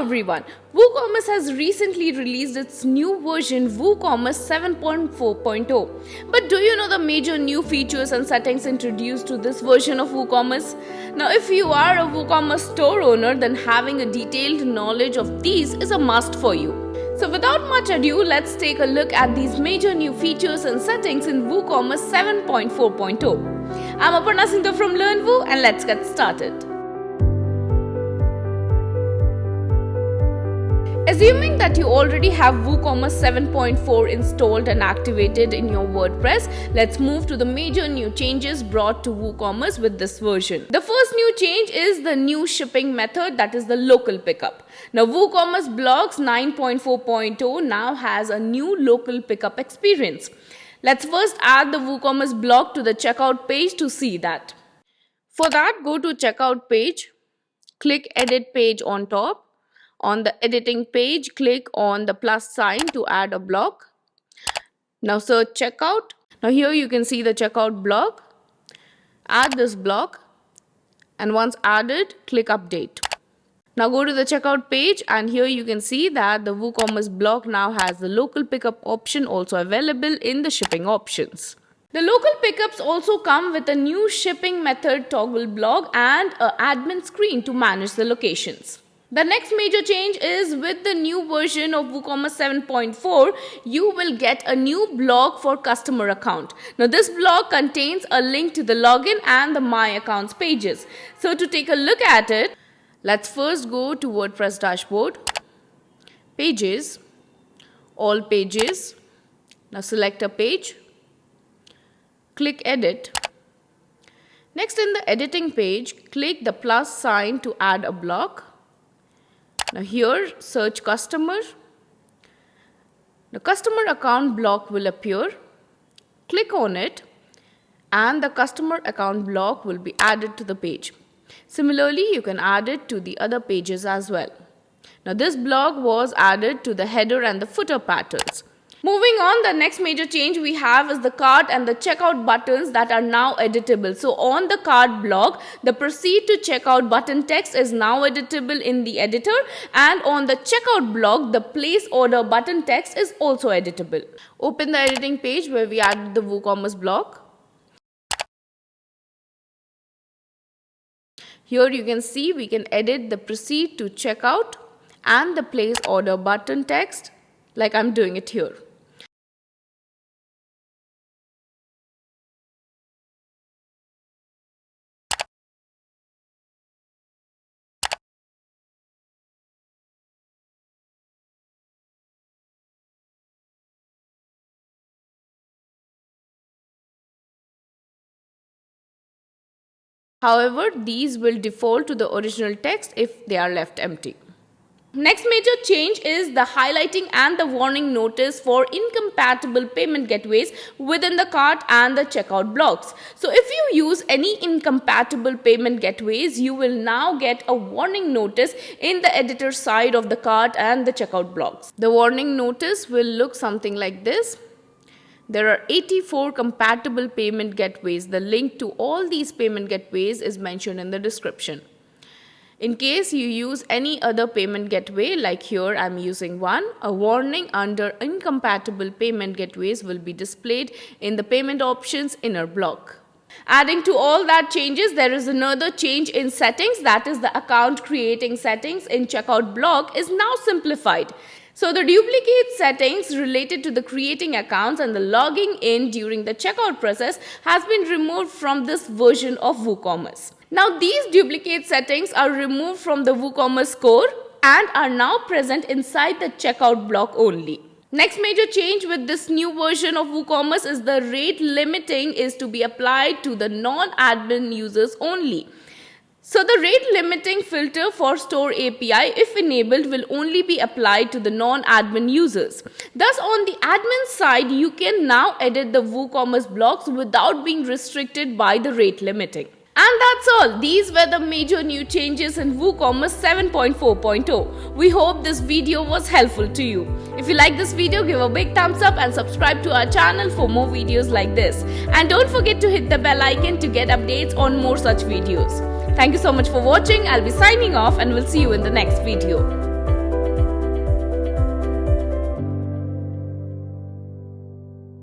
everyone, WooCommerce has recently released its new version WooCommerce 7.4.0. But do you know the major new features and settings introduced to this version of WooCommerce? Now if you are a WooCommerce store owner, then having a detailed knowledge of these is a must for you. So without much ado, let's take a look at these major new features and settings in WooCommerce 7.4.0. I'm Aparna Sindhu from LearnWoo and let's get started. Assuming that you already have WooCommerce 7.4 installed and activated in your WordPress, let's move to the major new changes brought to WooCommerce with this version. The first new change is the new shipping method, that is the local pickup. Now WooCommerce Blogs 9.4.0 now has a new local pickup experience. Let's first add the WooCommerce blog to the checkout page to see that. For that, go to checkout page, click edit page on top. On the editing page, click on the plus sign to add a block. Now search checkout. Now here you can see the checkout block. Add this block, and once added, click update. Now go to the checkout page, and here you can see that the WooCommerce block now has the local pickup option also available in the shipping options. The local pickups also come with a new shipping method toggle block and an admin screen to manage the locations. The next major change is with the new version of WooCommerce 7.4, you will get a new blog for customer account. Now this blog contains a link to the login and the My Accounts pages. So to take a look at it, let's first go to WordPress dashboard, pages, all pages. Now select a page, click edit. Next in the editing page, click the plus sign to add a block. Now here search customer. The customer account block will appear. Click on it and the customer account block will be added to the page. Similarly, you can add it to the other pages as well. Now this block was added to the header and the footer patterns. Moving on, the next major change we have is the cart and the checkout buttons that are now editable. So on the cart block, the proceed to checkout button text is now editable in the editor, and on the checkout block, the place order button text is also editable. Open the editing page where we added the WooCommerce block. Here you can see we can edit the proceed to checkout and the place order button text like I'm doing it here. However, these will default to the original text if they are left empty. Next major change is the highlighting and the warning notice for incompatible payment gateways within the cart and the checkout blocks. So if you use any incompatible payment gateways, you will now get a warning notice in the editor side of the cart and the checkout blocks. The warning notice will look something like this. There are 84 compatible payment gateways. The link to all these payment gateways is mentioned in the description. In case you use any other payment gateway, like here I'm using one, a warning under incompatible payment gateways will be displayed in the payment options inner block. Adding to all that changes, there is another change in settings, that is the account creating settings in checkout block is now simplified. So the duplicate settings related to the creating accounts and the logging in during the checkout process has been removed from this version of WooCommerce. Now these duplicate settings are removed from the WooCommerce core and are now present inside the checkout block only. Next major change with this new version of WooCommerce is the rate limiting is to be applied to the non-admin users only. So the rate limiting filter for Store API, if enabled, will only be applied to the non-admin users. Thus, on the admin side, you can now edit the WooCommerce blocks without being restricted by the rate limiting. And that's all. These were the major new changes in WooCommerce 7.4.0. We hope this video was helpful to you. If you like this video, give a big thumbs up and subscribe to our channel for more videos like this. And don't forget to hit the bell icon to get updates on more such videos. Thank you so much for watching. I'll be signing off and we'll see you in the next video.